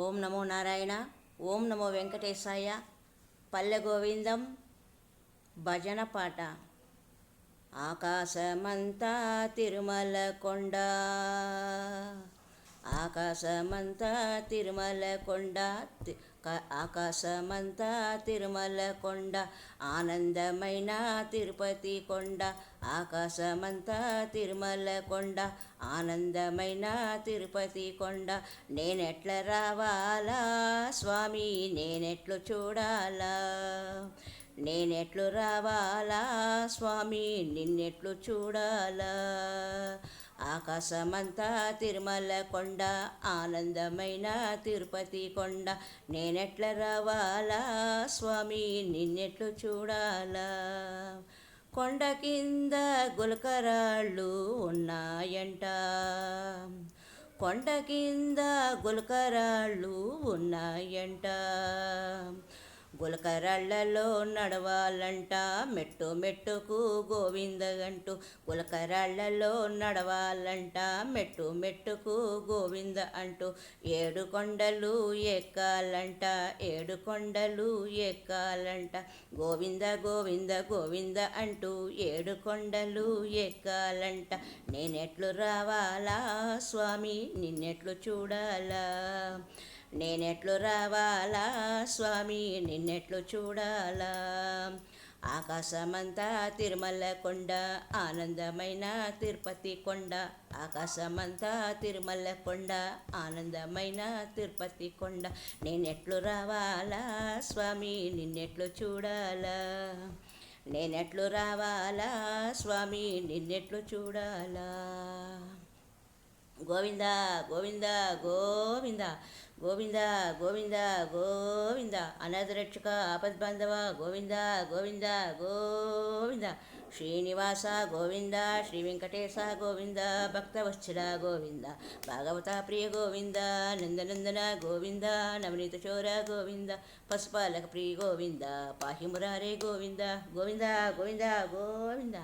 ఓం నమో నారాయణ. ఓం నమో వెంకటేశాయ. పల్లె గోవిందం భజన పాట. ఆకాశమంతా తిరుమల కొండ, ఆకాశమంతా తిరుమల కొండ, ఆకాశమంతా తిరుమల కొండ, ఆనందమైన తిరుపతి కొండ. ఆకాశమంతా తిరుమల కొండ, ఆనందమైన తిరుపతి కొండ. నేనెట్ల రావాలా స్వామి, నేనెట్లు చూడాలా, నేనెట్లు రావాలా స్వామి, నిన్నెట్లు చూడాలా. ఆకాశమంతా తిరుమల కొండ, ఆనందమైన తిరుపతి కొండ. నేనెట్ల రావాలా స్వామి, నిన్నెట్లు చూడాలా. కొండ కింద గులకరాళ్ళు ఉన్నాయంట, కొండ కింద గులకరాళ్ళు ఉన్నాయంట. గులకరాళ్లలో నడవాలంట మెట్టు మెట్టుకు గోవిందగంటూ. గులకరాళ్లలో నడవాలంట మెట్టు మెట్టుకు గోవింద అంటూ. 7 కొండలు ఎక్కాలంట, 7 కొండలు ఎక్కాలంట. గోవింద గోవింద గోవింద అంటూ 7 కొండలు ఎక్కాలంట. నేనెట్లు రావాలా స్వామి, నిన్నెట్లు చూడాలా. నేనెట్లు రావాలా స్వామి, నిన్నెట్లు చూడాలా. ఆకాశమంతా తిరుమల కొండ, ఆనందమైన తిరుపతి కొండ. ఆకాశమంతా తిరుమల కొండ, ఆనందమైన తిరుపతి కొండ. నేనెట్లు రావాలా స్వామి, నిన్నెట్లు చూడాలా. నేనెట్లు రావాలా స్వామి, నిన్నెట్లు చూడాలా. గోవింద గోవింద గోవింద, గోవింద గోవింద గోవింద. అనాథరక్షక ఆపద్బాంధవ గోవింద గోవింద గోవింద. శ్రీనివాస గోవింద, శ్రీ వెంకటేశ గోవింద, భక్తవత్సల గోవింద, భాగవత ప్రియ గోవింద, నందనందన గోవింద, నవనీత చోర గోవింద, పశుపాలక ప్రియ గోవింద, పాహి మురారే గోవింద. గోవింద గోవింద గోవింద.